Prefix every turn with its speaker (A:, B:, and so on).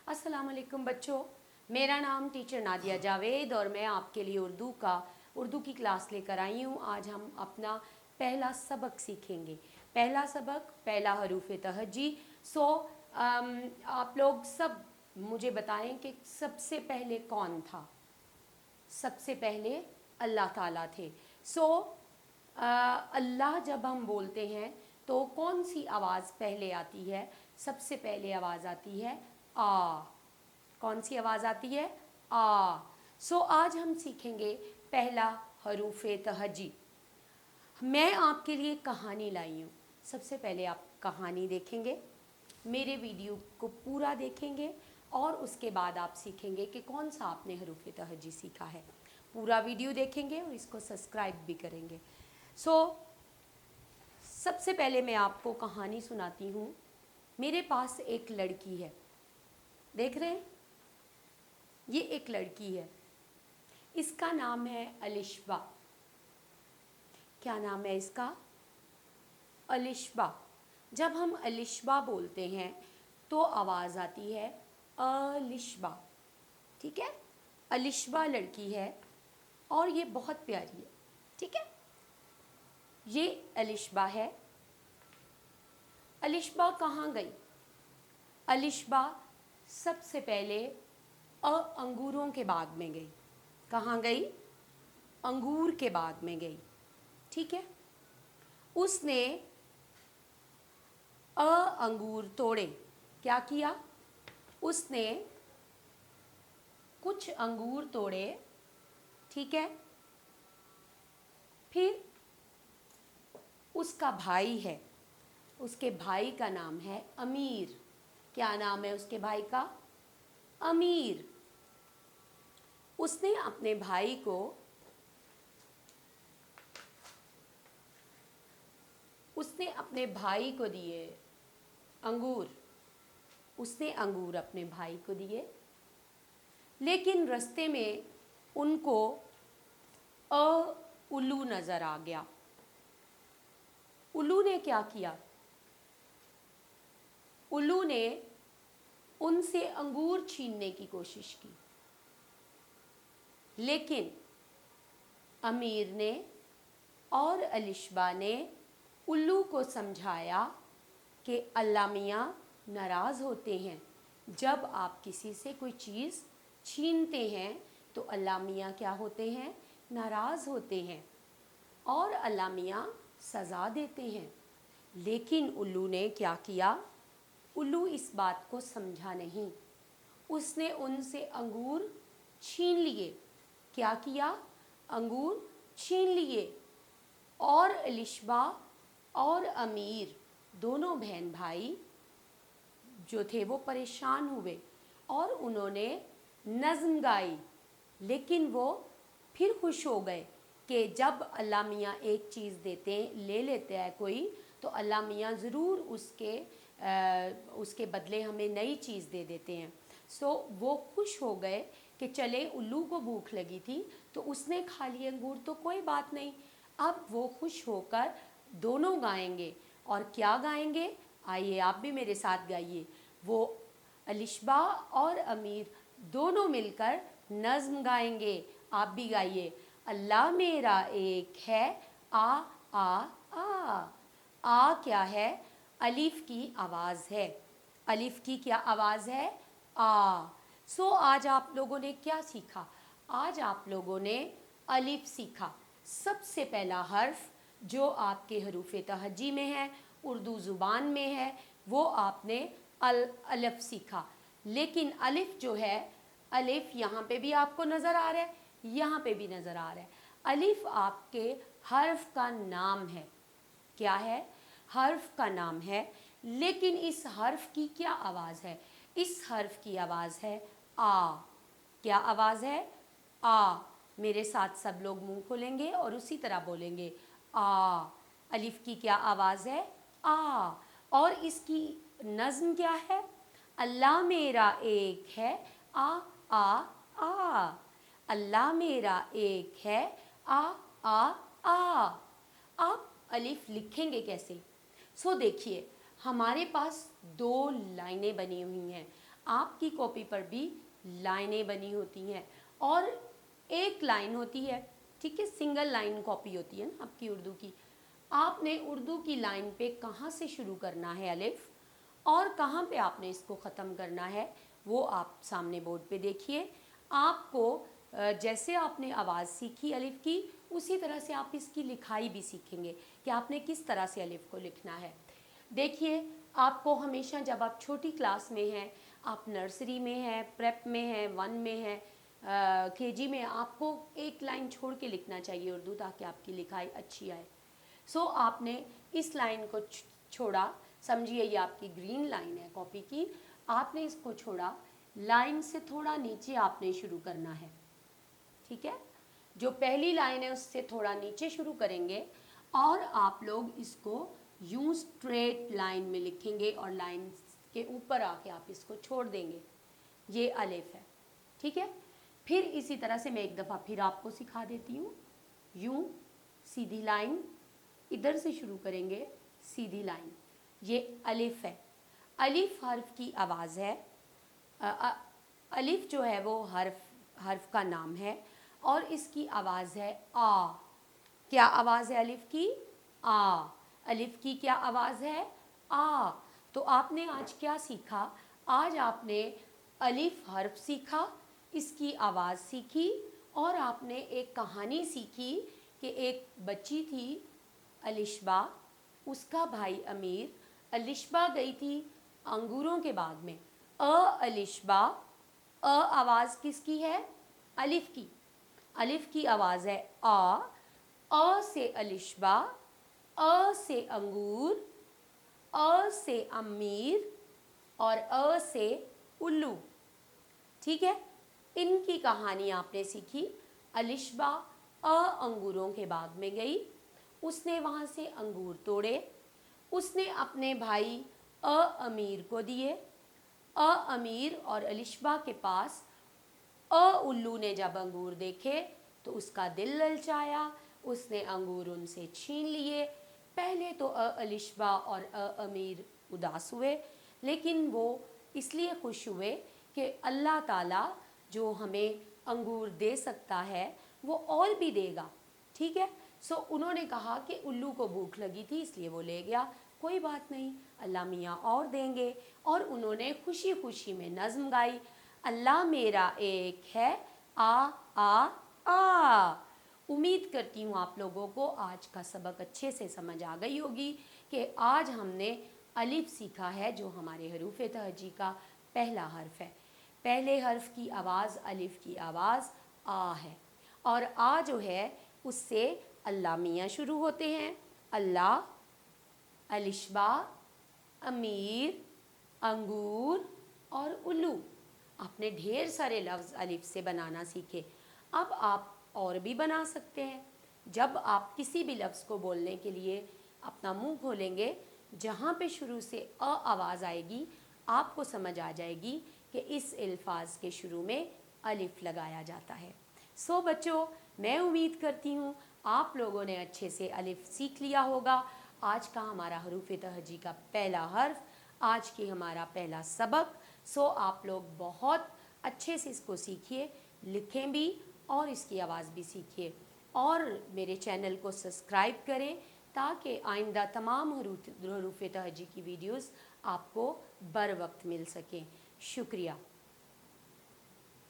A: अस्सलाम वालेकुम बच्चों, मेरा नाम टीचर नादिया जावेद और मैं आपके लिए उर्दू की क्लास लेकर आई हूँ। आज हम अपना पहला सबक सीखेंगे। पहला सबक, पहला हरूफ तहज्जी। आप लोग सब मुझे बताएं कि सबसे पहले कौन था। सबसे पहले अल्लाह ताला थे। अल्लाह जब हम बोलते हैं तो कौन सी आवाज़ पहले आती है? सबसे पहले आवाज़ आती है आ। कौन सी आवाज़ आती है? आ। आज हम सीखेंगे पहला हरूफ तहज्जी। मैं आपके लिए कहानी लाई हूँ। सबसे पहले आप कहानी देखेंगे, मेरे वीडियो को पूरा देखेंगे और उसके बाद आप सीखेंगे कि कौन सा आपने हरूफ तहज्जी सीखा है। पूरा वीडियो देखेंगे और इसको सब्सक्राइब भी करेंगे। सबसे पहले मैं आपको कहानी सुनाती हूँ। मेरे पास एक लड़की है, देख रहे हैं, ये एक लड़की है, इसका नाम है अलिशबा। क्या नाम है इसका? अलिशबा। जब हम अलिशबा बोलते हैं तो आवाज़ आती है अलिशबा, ठीक है। अलिशबा लड़की है और ये बहुत प्यारी है, ठीक है। ये अलिशबा है। अलिशबा कहाँ गई? अलिशबा सबसे पहले अंगूरों के बाग में गई। कहाँ गई? अंगूर के बाग में गई, ठीक है। उसने अंगूर तोड़े। क्या किया? उसने कुछ अंगूर तोड़े, ठीक है। फिर उसका भाई है, उसके भाई का नाम है अमीर। क्या नाम है उसके भाई का? अमीर। उसने अपने भाई को दिए अंगूर। उसने अंगूर अपने भाई को दिए, लेकिन रास्ते में उनको उल्लू नज़र आ गया। उल्लू ने क्या किया? उल्लू ने उनसे अंगूर छीनने की कोशिश की, लेकिन अमीर ने और अलिशबा ने उल्लू को समझाया कि अल्लाह मियाँ नाराज़ होते हैं। जब आप किसी से कोई चीज़ छीनते हैं तो अल्लाह मियाँ क्या होते हैं? नाराज़ होते हैं और अल्लाह मियाँ सज़ा देते हैं। लेकिन उल्लू ने क्या किया? उल्लू इस बात को समझा नहीं। उसने उनसे अंगूर छीन लिए। क्या किया? अंगूर छीन लिए और अलिशबा और अमीर दोनों बहन भाई जो थे वो परेशान हुए और उन्होंने नज़्म गाई। लेकिन वो फिर खुश हो गए कि जब अल्लाह मियाँ एक चीज़ ले लेते हैं कोई, तो अल्लाह मियाँ ज़रूर उसके बदले हमें नई चीज़ दे देते हैं। वो खुश हो गए कि चले, उल्लू को भूख लगी थी तो उसने खा लिए अंगूर, तो कोई बात नहीं। अब वो खुश होकर दोनों गाएंगे। और क्या गाएंगे? आइए आप भी मेरे साथ गाइए। वो अलिशबा और अमीर दोनों मिलकर नज़्म गाएंगे। आप भी गाइए। अल्लाह मेरा एक है, आ आ आ। आ क्या है? अलिफ की आवाज़ है। अलिफ की क्या आवाज़ है? आ। आज आप लोगों ने क्या सीखा? आज आप लोगों ने अलिफ सीखा। सबसे पहला हर्फ जो आपके हरूफ तहज्जी में है, उर्दू ज़ुबान में है, वो आपने अलिफ सीखा। लेकिन अलिफ जो है, अलिफ यहाँ पे भी आपको नज़र आ रहा है, यहाँ पे भी नज़र आ रहा है। अलिफ आपके हर्फ का नाम है। क्या है? हर्फ का नाम है। लेकिन इस हर्फ की क्या आवाज़ है? इस हर्फ की आवाज़ है आ। क्या आवाज़ है? आ। मेरे साथ सब लोग मुंह खोलेंगे और उसी तरह बोलेंगे आ। अलिफ की क्या आवाज़ है? आ। और इसकी नज़्म क्या है? अल्लाह मेरा एक है, आ आ आ। अल्लाह मेरा एक है, आ आ आ। आप अलिफ लिखेंगे कैसे? देखिए, हमारे पास दो लाइनें बनी हुई हैं। आपकी कॉपी पर भी लाइनें बनी होती हैं और एक लाइन होती है, ठीक है, सिंगल लाइन कॉपी होती है ना आपकी उर्दू की। आपने उर्दू की लाइन पे कहाँ से शुरू करना है अलिफ और कहाँ पे आपने इसको ख़त्म करना है, वो आप सामने बोर्ड पे देखिए। आपको जैसे आपने आवाज़ सीखी अलिफ की, उसी तरह से आप इसकी लिखाई भी सीखेंगे कि आपने किस तरह से अलिफ को लिखना है। देखिए, आपको हमेशा जब आप छोटी क्लास में हैं, आप नर्सरी में हैं, प्रेप में हैं, 1 में हैं, केजी में, आपको एक लाइन छोड़ के लिखना चाहिए उर्दू, ताकि आपकी लिखाई अच्छी आए। सो आपने इस लाइन को छोड़ा, समझिए ये आपकी ग्रीन लाइन है कॉपी की, आपने इसको छोड़ा, लाइन से थोड़ा नीचे आपने शुरू करना है, ठीक है। जो पहली लाइन है उससे थोड़ा नीचे शुरू करेंगे और आप लोग इसको यूं स्ट्रेट लाइन में लिखेंगे और लाइन के ऊपर आके आप इसको छोड़ देंगे। ये अलिफ है, ठीक है। फिर इसी तरह से मैं एक दफ़ा फिर आपको सिखा देती हूँ। यूं सीधी लाइन, इधर से शुरू करेंगे, सीधी लाइन, ये अलिफ है। अलिफ हर्फ की आवाज़ है। अलिफ जो है वो हर्फ का नाम है और इसकी आवाज़ है आ। क्या आवाज़ है अलिफ की? आ। अलिफ की क्या आवाज़ है? आ। तो आपने आज क्या सीखा? आज आपने अलिफ हर्फ सीखा, इसकी आवाज़ सीखी और आपने एक कहानी सीखी कि एक बच्ची थी अलिशबा, उसका भाई अमीर। अलिशबा गई थी अंगूरों के बाग में। अलिशबा, आवाज़ किसकी है? अलिफ की। अलिफ की आवाज़ है आ से अलिशबा, अ से अंगूर, अ से अमीर और अ से उल्लू, ठीक है। इनकी कहानी आपने सीखी। अलिशबा अंगूरों के बाग में गई, उसने वहाँ से अंगूर तोड़े, उसने अपने भाई अमीर को दिए। अमीर और अलिशबा के पास उल्लू ने जब अंगूर देखे तो उसका दिल ललचाया, उसने अंगूर उनसे छीन लिए। पहले तो अलिशबा और अमीर उदास हुए, लेकिन वो इसलिए खुश हुए कि अल्लाह ताला जो हमें अंगूर दे सकता है वो और भी देगा, ठीक है। सो उन्होंने कहा कि उल्लू को भूख लगी थी इसलिए वो ले गया, कोई बात नहीं, अल्लाह मियाँ और देंगे। और उन्होंने खुशी खुशी में नज़्म गाई, अल्लाह मेरा एक है, आ। उम्मीद करती हूँ आप लोगों को आज का सबक अच्छे से समझ आ गई होगी कि आज हमने अलिफ सीखा है जो हमारे हरूफ तहजी का पहला हर्फ है। पहले हर्फ की आवाज़, अलिफ की आवाज़ आ है और आ जो है उससे अल्लाह मियाँ शुरू होते हैं। अल्लाह, अलिशबा, अमीर, अंगूर और उल्लू। आपने ढेर सारे लफ्ज़ अलिफ से बनाना सीखे, अब आप और भी बना सकते हैं। जब आप किसी भी लफ्ज़ को बोलने के लिए अपना मुंह खोलेंगे, जहाँ पे शुरू से आवाज़ आएगी आपको समझ आ जाएगी कि इस अल्फाज के शुरू में अलिफ लगाया जाता है। सो बच्चों, मैं उम्मीद करती हूँ आप लोगों ने अच्छे से अलिफ सीख लिया होगा। आज का हमारा हरूफ तहजी का पहला हर्फ, आज की हमारा पहला सबक। सो आप लोग बहुत अच्छे से इसको सीखिए, लिखें भी और इसकी आवाज़ भी सीखिए और मेरे चैनल को सब्सक्राइब करें ताकि आइंदा तमाम हरूफ तहजी की वीडियोस आपको बर वक्त मिल सकें। शुक्रिया।